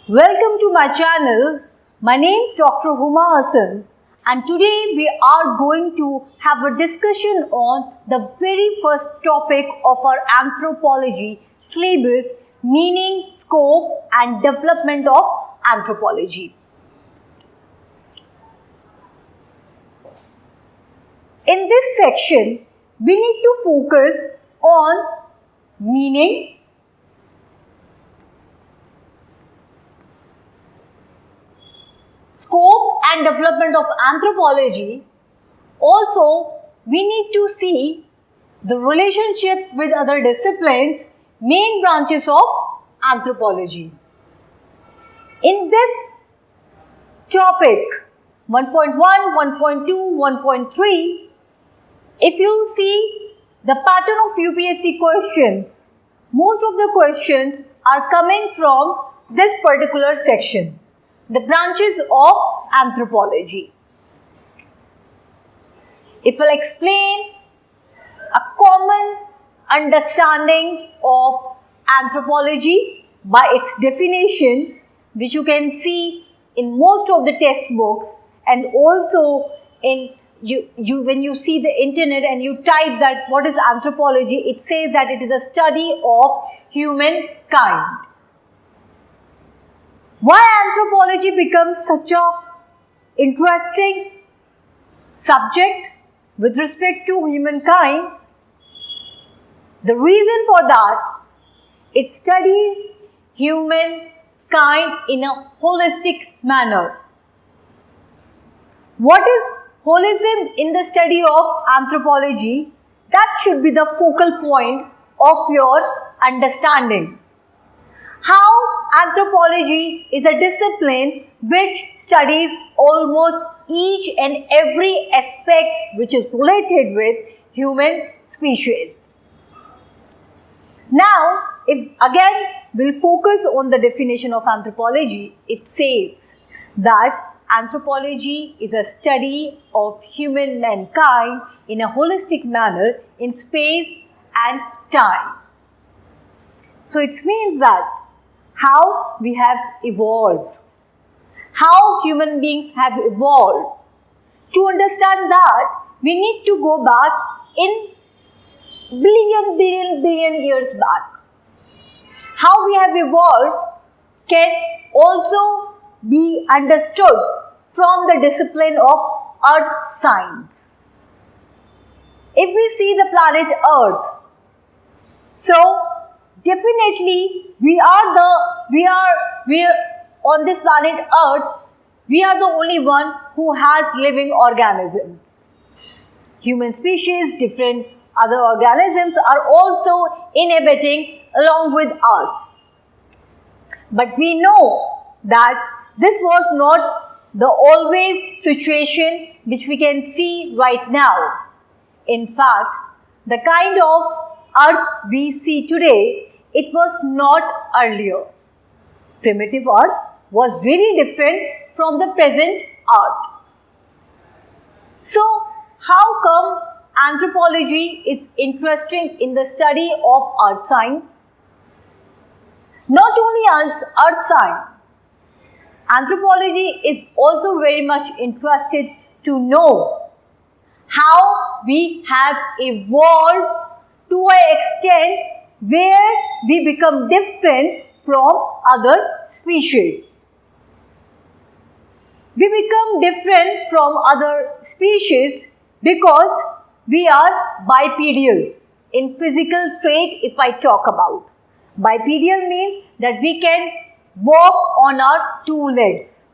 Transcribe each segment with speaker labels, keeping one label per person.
Speaker 1: Welcome to my channel. My name is Dr. Huma Hassan and today we are going to have a discussion on the very first topic of our anthropology syllabus, meaning, scope and development of anthropology. In this section, we need to focus on meaning, scope and development of anthropology. Also, we need to see the relationship with other disciplines, main branches of anthropology. In this topic 1.1, 1.2, 1.3, if you see the pattern of UPSC questions, most of the questions are coming from this particular section, the branches of anthropology. It will explain a common understanding of anthropology by its definition, which you can see in most of the textbooks, and also in when you see the internet and you type that what is anthropology, it says that it is a study of humankind. Why anthropology becomes such a interesting subject with respect to humankind? The reason for that, it studies humankind in a holistic manner. What is holism in the study of anthropology? That should be the focal point of your understanding. How anthropology is a discipline which studies almost each and every aspect which is related with human species. Now, if again we'll focus on the definition of anthropology, it says that anthropology is a study of human mankind in a holistic manner in space and time. So it means that how we have evolved, how human beings have evolved. To understand that, we need to go back in billion years back. How we have evolved can also be understood from the discipline of earth science. If we see the planet Earth, so definitely we are on this planet Earth, we are the only one who has living organisms. Human species, different other organisms are also inhabiting along with us. But we know that this was not the always situation which we can see right now. In fact, the kind of earth we see today, it was not earlier. Primitive earth was very different from the present earth. So, how come anthropology is interesting in the study of earth science? Not only earth science, anthropology is also very much interested to know how we have evolved to an extent where we become different from other species. We become different from other species because we are bipedal. In physical trait, if I talk about, bipedal means that we can walk on our two legs.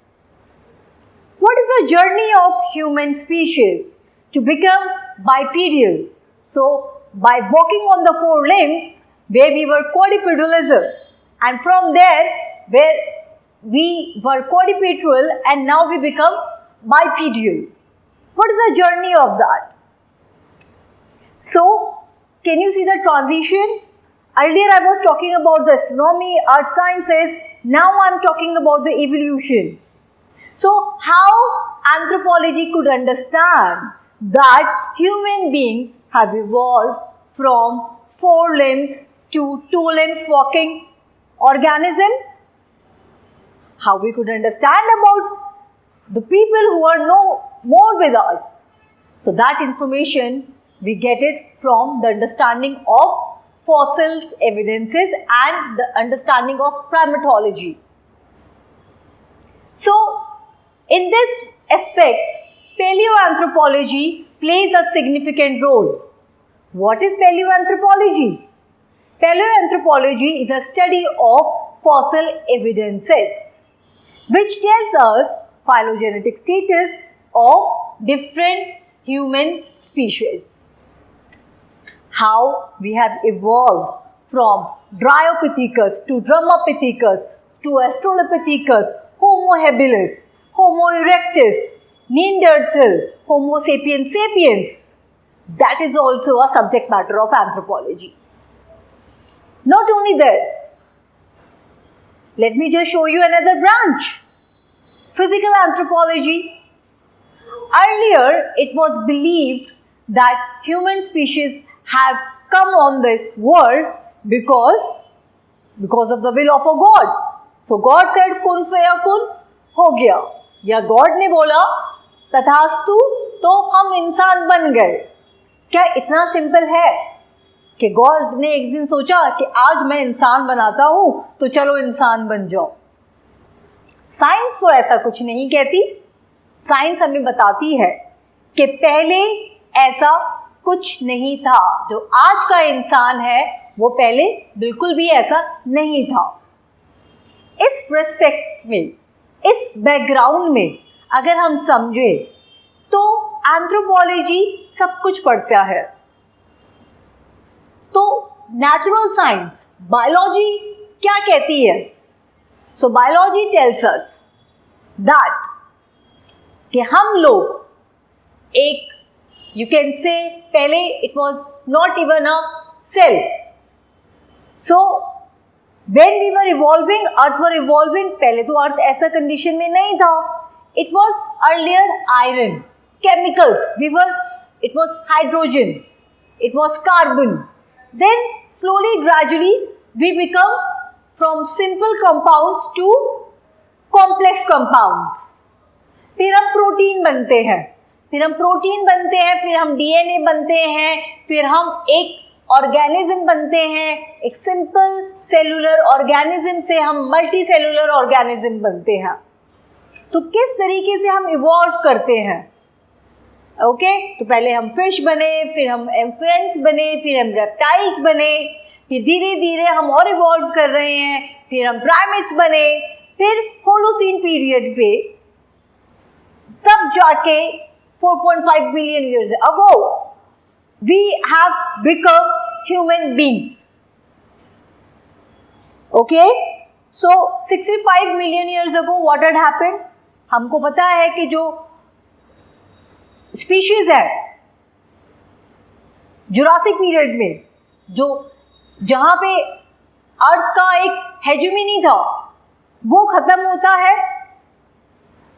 Speaker 1: What is the journey of human species to become bipedal? So, by walking on the four limbs, where we were quadrupedalism, and from there, where we were quadrupedal and now we become bipedal. What is the journey of that? So, can you see the transition? Earlier I was talking about the astronomy, earth sciences, now I am talking about the evolution. So, how anthropology could understand that human beings have evolved from four limbs to two limbs walking organisms? how we could understand about the people who are no more with us. So that information we get it from the understanding of fossils, evidences, and the understanding of primatology. So in this aspects, paleoanthropology plays a significant role. What is paleoanthropology? Paleoanthropology is a study of fossil evidences, which tells us phylogenetic status of different human species. How we have evolved from Dryopithecus to Drumapithecus to Australopithecus, Homo habilis, Homo erectus, Neanderthal, Homo sapiens sapiens. That is also a subject matter of anthropology. Not only this, let me just show you another branch. Physical anthropology. Earlier, it was believed that human species have come on this world because of the will of a God. So God said, "Kun fayakun," हो गया, या God ने बोला तथास्तु, तो हम इंसान बन गए. क्या इतना सिंपल है कि गॉड ने एक दिन सोचा कि आज मैं इंसान बनाता हूं तो चलो इंसान बन जाओ? साइंस तो ऐसा कुछ नहीं कहती. साइंस हमें बताती है कि पहले ऐसा कुछ नहीं था. जो आज का इंसान है वो पहले बिल्कुल भी ऐसा नहीं था. इस रेस्पेक्ट में, इस बैकग्राउंड में अगर हम समझे तो एंथ्रोपोलॉजी सब कुछ पढ़ता है. तो नेचुरल साइंस, बायोलॉजी क्या कहती है? So biology tells us that कि हम लोग एक, यू कैन से, पहले it was not even a cell. So when we were evolving, earth were evolving, पहले तो अर्थ ऐसा कंडीशन में नहीं था. It was earlier iron, chemicals, it was hydrogen, it was carbon. Then slowly, gradually, we become from simple compounds to complex compounds. फिर हम protein बनते हैं, फिर हम DNA बनते हैं, फिर हम एक ऑर्गेनिज्म बनते हैं. एक सिंपल सेलुलर ऑर्गेनिज्म से हम मल्टी सेलुलर ऑर्गेनिज्म बनते हैं. तो किस तरीके से हम इवॉल्व करते हैं? ओके, तो पहले हम फिश बने, फिर हम एम्फियंस बने, फिर हम रेप्टाइल्स बने, फिर धीरे धीरे हम और इवॉल्व कर रहे हैं, फिर हम प्राइमेट्स बने, फिर होलोसीन पीरियड पे तब जाके 4.5 billion years ago we have become human beings. Okay, so 65 million years ago what had happened? हमको पता है कि जो स्पीशीज है जुरासिक पीरियड में, जो जहां पे अर्थ का एक हेजेमनी था वो खत्म होता है,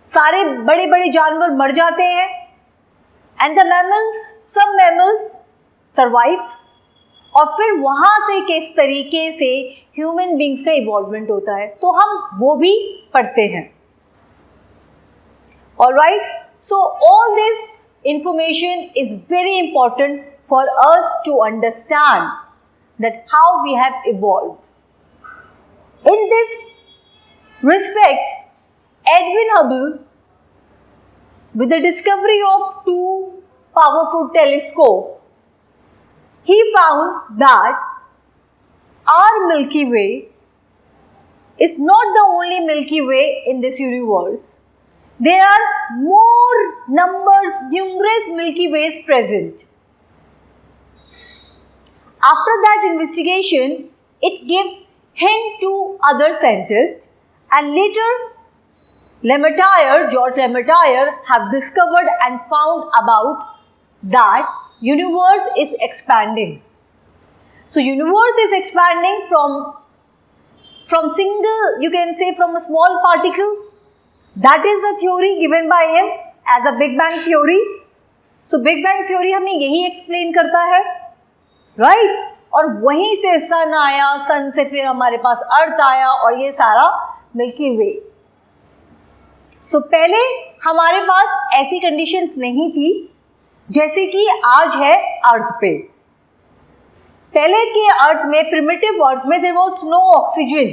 Speaker 1: सारे बड़े बड़े जानवर मर जाते हैं, and the mammals, some mammals survived. और फिर वहां से किस तरीके से ह्यूमन बीइंग्स का इवॉल्वमेंट होता है, तो हम वो भी पढ़ते हैं. Alright, so all this information is very important for us to understand that how we have evolved. In this respect, Edwin Hubble, with the discovery of two powerful telescopes, he found that our Milky Way is not the only Milky Way in this universe. There are numerous Milky Ways present. After that investigation, it gives hint to other scientists, and later George Lemaître have discovered and found about that universe is expanding. So universe is expanding from single, you can say from a small particle. That is the theory given by him as a Big Bang theory. So Big Bang theory हमें यही explain करता है, right? और वहीं से सन आया, सन से फिर हमारे पास अर्थ आया और ये सारा मिल्की वे. So पहले हमारे पास ऐसी कंडीशंस नहीं थी जैसे कि आज है अर्थ पे। पहले के अर्थ में, प्रिमिटिव अर्थ में, there was no oxygen,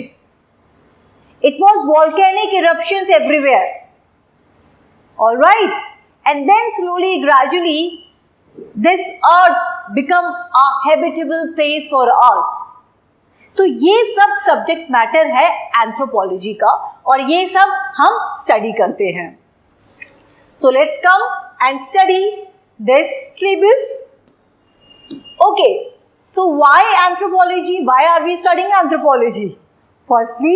Speaker 1: it was volcanic eruptions everywhere, alright, and then slowly gradually this earth become a habitable place for us. तो ये सब सब्जेक्ट मैटर है एंथ्रोपोलॉजी का और ये सब हम स्टडी करते हैं। So let's come and study this syllabus. Okay, so why anthropology? Why are we studying anthropology? Firstly,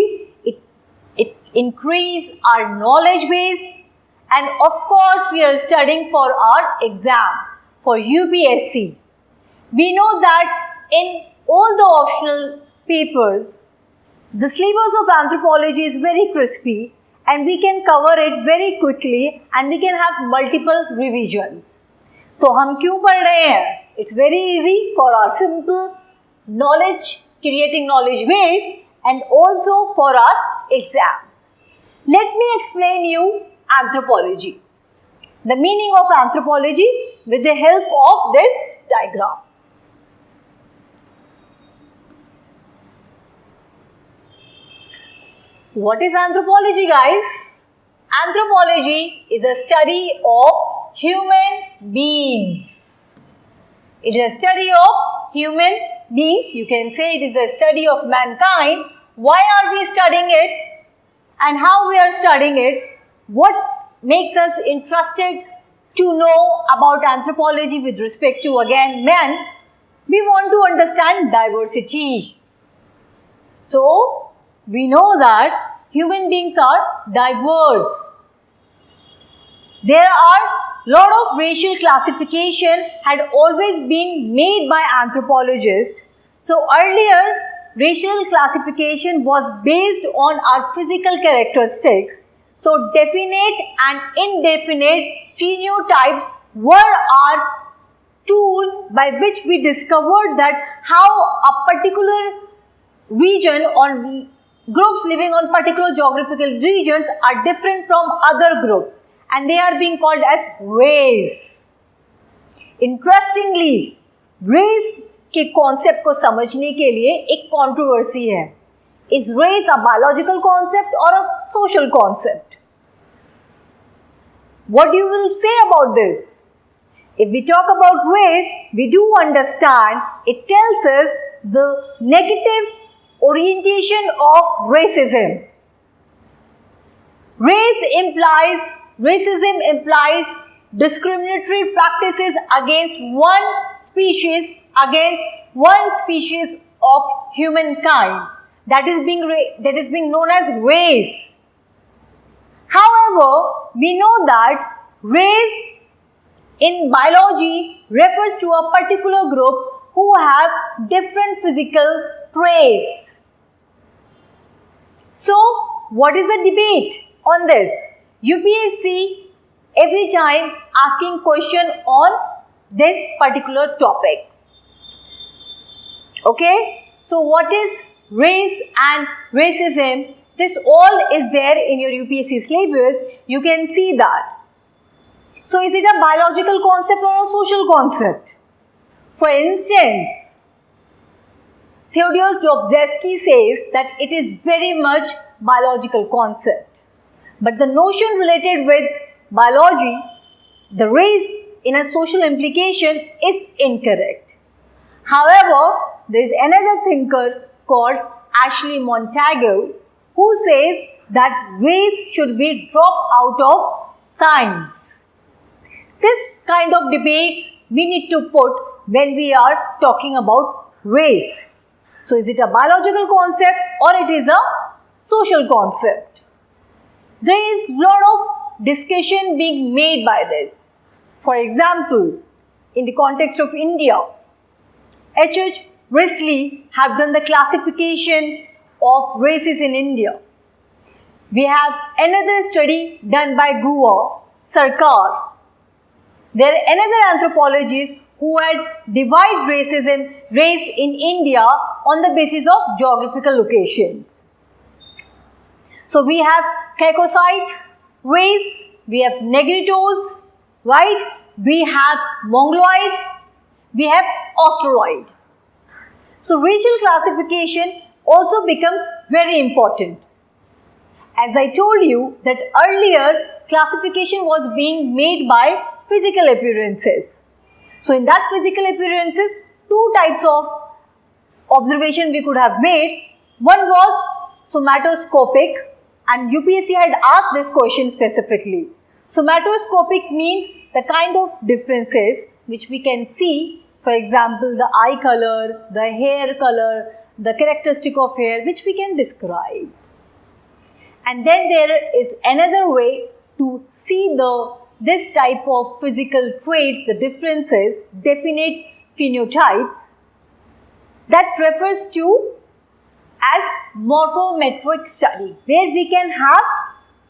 Speaker 1: it increase our knowledge base, and of course we are studying for our exam for UPSC. We know that in all the optional papers, the syllabus of anthropology is very crispy and we can cover it very quickly and we can have multiple revisions. तो हम क्यों पढ़ रहे हैं? It's very easy for our simple knowledge, creating knowledge base and also for our exam. Let me explain you anthropology. The meaning of anthropology with the help of this diagram. What is anthropology, guys? Anthropology is a study of human beings. It is a study of human beings. You can say it is a study of mankind. Why are we studying it? And how we are studying it? What makes us interested to know about anthropology with respect to, again, men? We want to understand diversity. So, we know that human beings are diverse. There are lot of racial classification had always been made by anthropologists. So earlier, racial classification was based on our physical characteristics. So definite and indefinite phenotypes were our tools by which we discovered that how a particular region or groups living on particular geographical regions are different from other groups. And they are being called as race. Interestingly, race के concept को समझने के लिए एक controversy है. Is race a biological concept or a social concept? What you will say about this? If we talk about race, we do understand it tells us the negative orientation of racism. Racism implies discriminatory practices against one species of humankind. That is being known as race. However, we know that race in biology refers to a particular group who have different physical traits. So, what is the debate on this? UPSC every time asking question on this particular topic. Okay, so what is race and racism? This all is there in your UPSC syllabus. You can see that. So is it a biological concept or a social concept? For instance, Theodore Dostoevsky says that it is very much biological concept. But the notion related with biology, the race in a social implication is incorrect. However, there is another thinker called Ashley Montagu who says that race should be dropped out of science. This kind of debates we need to put when we are talking about race. So, is it a biological concept or it is a social concept? There is a lot of discussion being made by this. For example, in the context of India, H.H. Risley have done the classification of races in India. We have another study done by Guha, Sarkar. There are another anthropologist who had divided race in India on the basis of geographical locations. So we have Caucasite, race, we have negritos, right? We have mongoloid, we have australoid. So racial classification also becomes very important. As I told you that earlier classification was being made by physical appearances. So in that physical appearances, two types of observation we could have made. One was somatoscopic, and UPSC had asked this question specifically. Somatoscopic means the kind of differences which we can see, for example, the eye color, the hair color, the characteristic of hair, which we can describe. And then there is another way to see this type of physical traits, the differences, definite phenotypes, that refers to as morphometric study, where we can have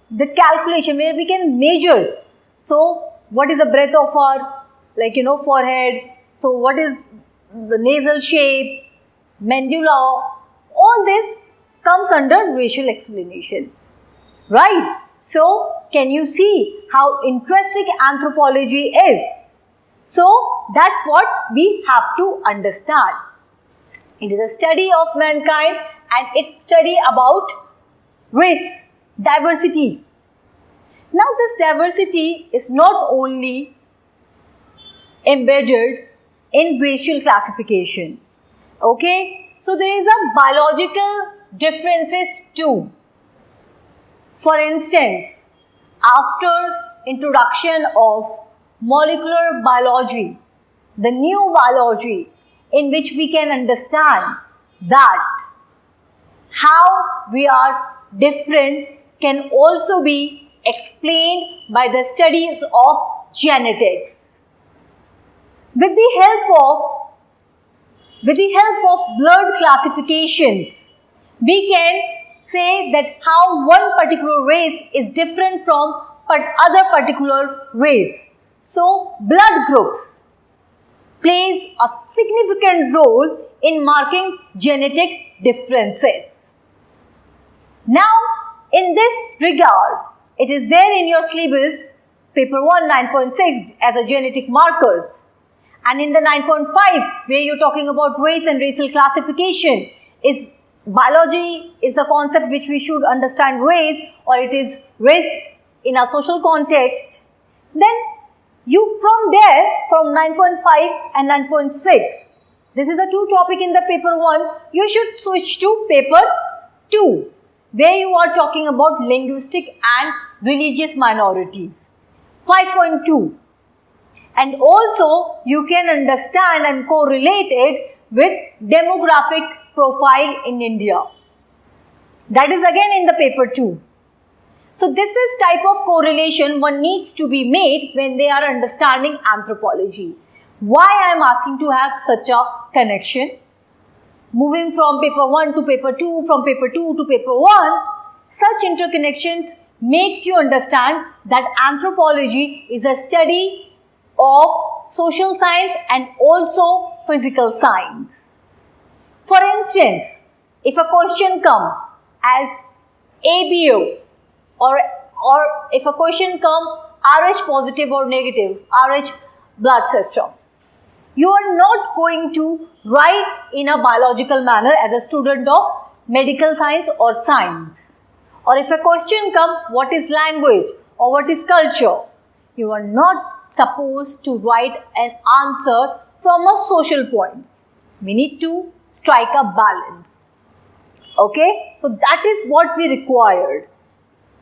Speaker 1: the calculation, where we can measure. So what is the breadth of our forehead? So what is the nasal shape, medulla? All this comes under racial explanation, right? So can you see how interesting anthropology is? So that's what we have to understand. It is a study of mankind, and it's study about race, diversity. Now this diversity is not only embedded in racial classification. Okay, so there is a biological differences too. For instance, after introduction of molecular biology, the new biology in which we can understand that how we are different can also be explained by the studies of genetics. With the help of blood classifications, we can say that how one particular race is different from other particular race. So blood groups plays a significant role in marking genetic differences. Now in this regard, it is there in your syllabus, paper 1 9.6 as a genetic markers, and in the 9.5 where you are talking about race and racial classification, is biology is a concept which we should understand race, or it is race in a social context. Then you from there, from 9.5 and 9.6, this is the two topic in the paper 1, you should switch to paper 2, where you are talking about linguistic and religious minorities. 5.2, and also you can understand and correlate it with demographic profile in India. That is again in the paper 2. So this is type of correlation one needs to be made when they are understanding anthropology. Why I am asking to have such a connection? Moving from paper 1 to paper 2, from paper 2 to paper 1, such interconnections makes you understand that anthropology is a study of social science and also physical science. For instance, if a question comes as ABO, or if a question comes Rh positive or negative, Rh blood system, you are not going to write in a biological manner as a student of medical science or science. Or if a question comes, what is language or what is culture, you are not supposed to write an answer from a social point. We need to strike a balance. Okay, so that is what we required.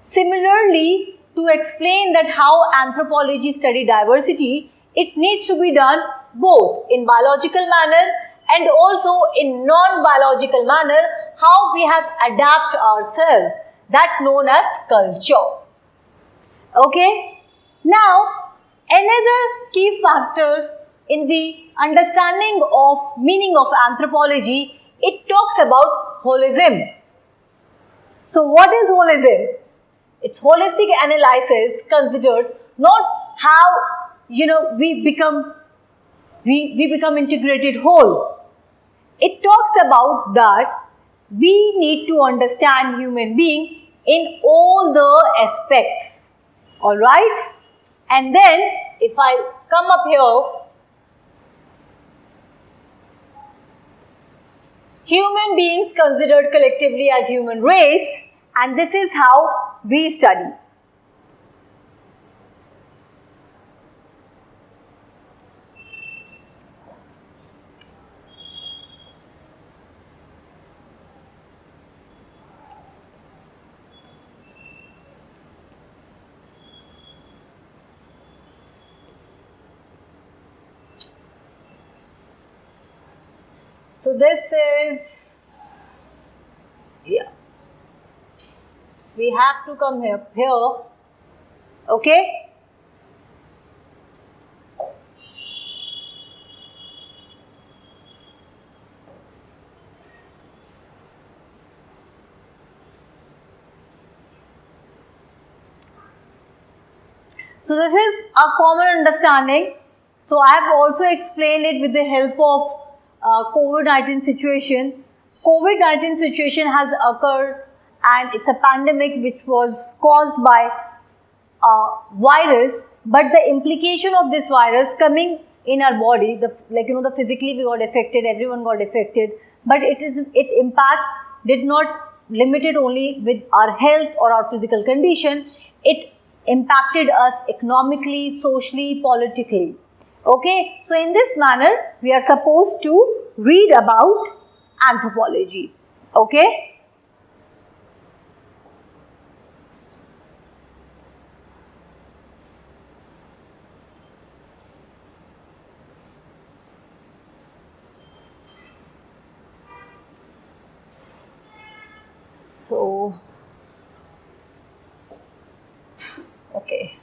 Speaker 1: Similarly, to explain that how anthropology study diversity, it needs to be done both in biological manner and also in non-biological manner, how we have adapt ourselves, that known as culture. Okay, now another key factor in the understanding of meaning of anthropology, it talks about holism. So what is holism? Its holistic analysis considers not how we become integrated whole. It talks about that we need to understand human being in all the aspects. Alright? And then if I come up here, human beings considered collectively as human race, and this is how we study. So this is, yeah, we have to come here, okay? So this is a common understanding. So I have also explained it with the help of COVID-19 situation. COVID-19 situation has occurred and it's a pandemic which was caused by a virus, but the implication of this virus coming in our body, the physically we got affected, everyone got affected, but it impacts did not limited only with our health or our physical condition, it impacted us economically, socially, politically. Okay, so in this manner, we are supposed to read about anthropology. Okay. So, okay.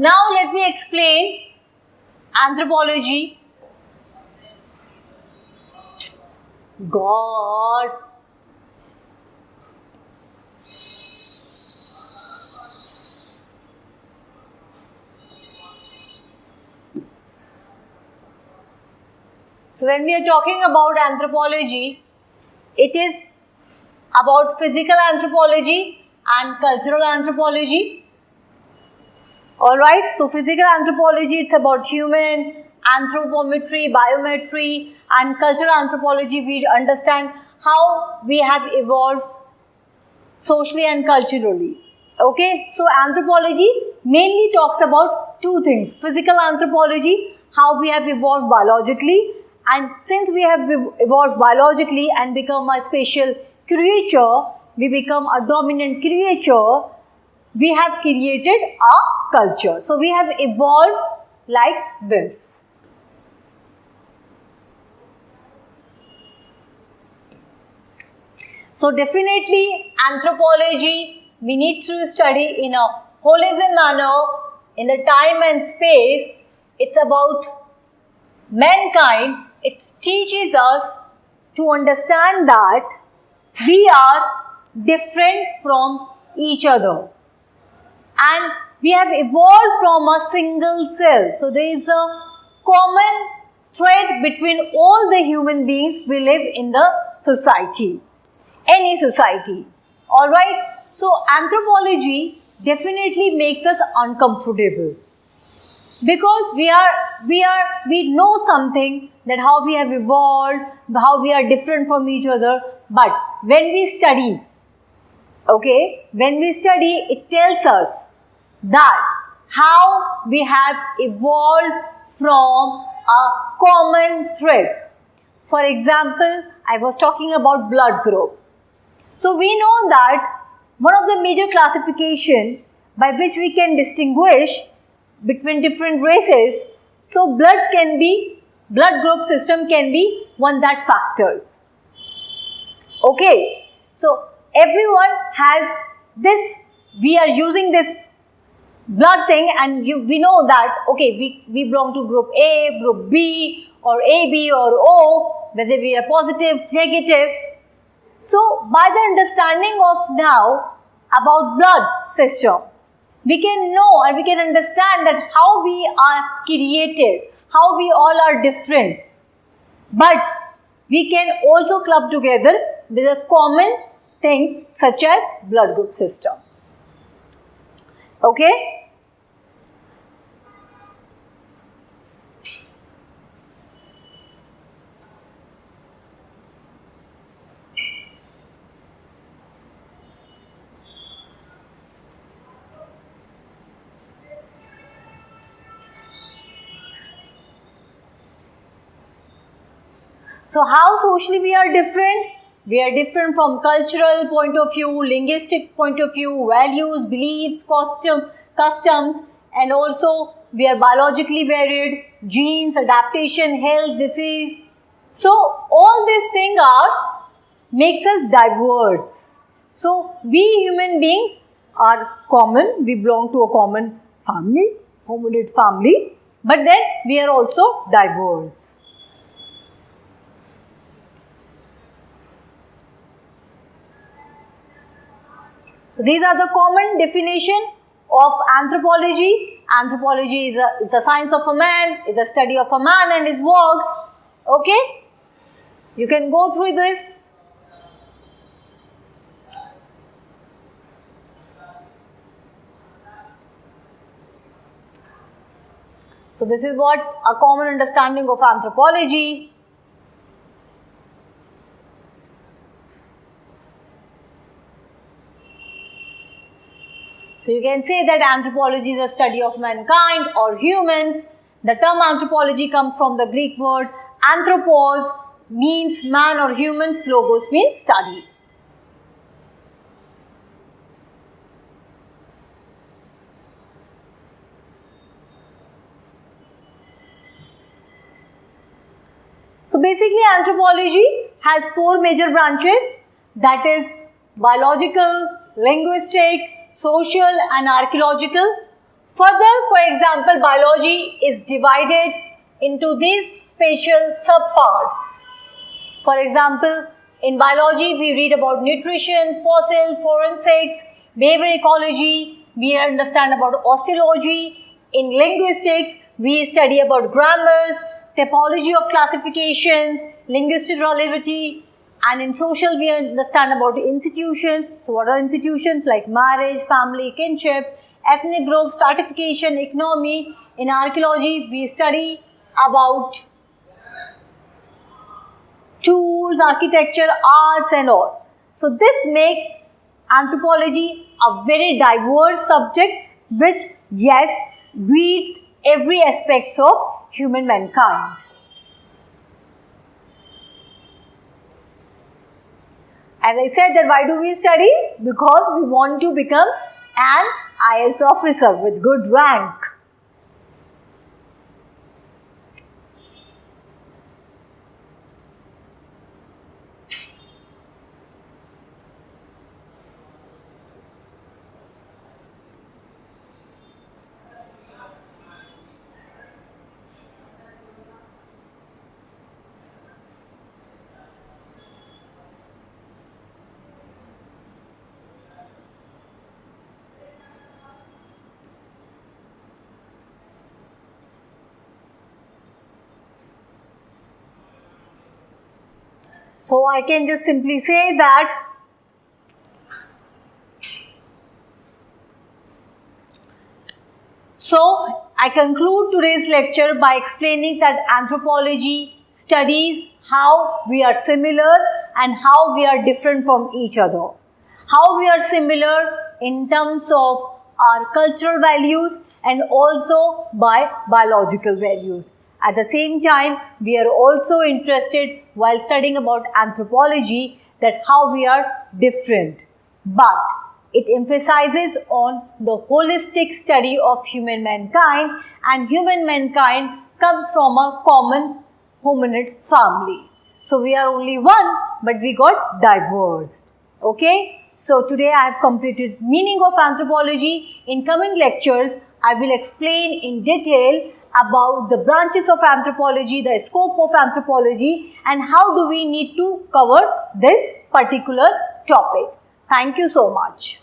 Speaker 1: Now let me explain anthropology. God. So when we are talking about anthropology, it is about physical anthropology and cultural anthropology. Alright, so physical anthropology, it's about human, anthropometry, biometry, and cultural anthropology, we understand how we have evolved socially and culturally. Okay, so anthropology mainly talks about two things. Physical anthropology, how we have evolved biologically, and since we have evolved biologically and become a spatial creature, we become a dominant creature, we have created a culture. So we have evolved like this. So definitely anthropology we need to study in a holism manner, in the time and space. It's about mankind. It teaches us to understand that we are different from each other. And we have evolved from a single cell. So there is a common thread between all the human beings we live in the society, any society. Alright, so anthropology definitely makes us uncomfortable because we know something that how we have evolved, how we are different from each other, but when we study, it tells us that how we have evolved from a common thread. For example, I was talking about blood group. So we know that one of the major classification by which we can distinguish between different races, so blood group system can be one that factors. Okay, so everyone has this, we are using this blood thing and we know that, okay, we belong to group A, group B or AB or O, whether we are positive, negative. So, by the understanding of now about blood system, we can know and we can understand that how we are created, how we all are different. But we can also club together with a common thing such as blood group system. Okay? So how socially we are different? We are different from cultural point of view, linguistic point of view, values, beliefs, customs, and also we are biologically varied, genes, adaptation, health, disease. So all these things makes us diverse. So we human beings are common, we belong to a common family, hominid family, but then we are also diverse. So these are the common definition of anthropology. Anthropology is the science of a man, is the study of a man and his works. Okay? You can go through this. So this is what a common understanding of anthropology. So you can say that anthropology is a study of mankind or humans. The term anthropology comes from the Greek word anthropos, means man or humans, logos means study. So basically anthropology has 4 major branches, that is biological, linguistic, social and archaeological. Further, for example, biology is divided into these spatial subparts. For example, in biology we read about nutrition, fossils, forensics, behavior ecology, we understand about osteology. In linguistics, we study about grammars, typology of classifications, linguistic relativity, and in social we understand about institutions. So what are institutions? Like marriage, family, kinship, ethnic groups, stratification, economy. In archaeology we study about tools, architecture, arts and all. So this makes anthropology a very diverse subject which, yes, reads every aspects of human mankind. As I said that why do we study? Because we want to become an IAS officer with good rank. So I can just simply say that I conclude today's lecture by explaining that anthropology studies how we are similar and how we are different from each other. How we are similar in terms of our cultural values and also by biological values. At the same time, we are also interested while studying about anthropology that how we are different. But it emphasizes on the holistic study of human mankind, and human mankind comes from a common hominid family. So we are only one, but we got diverse. Okay? So today I have completed meaning of anthropology. In coming lectures, I will explain in detail about the branches of anthropology, the scope of anthropology, and how do we need to cover this particular topic. Thank you so much.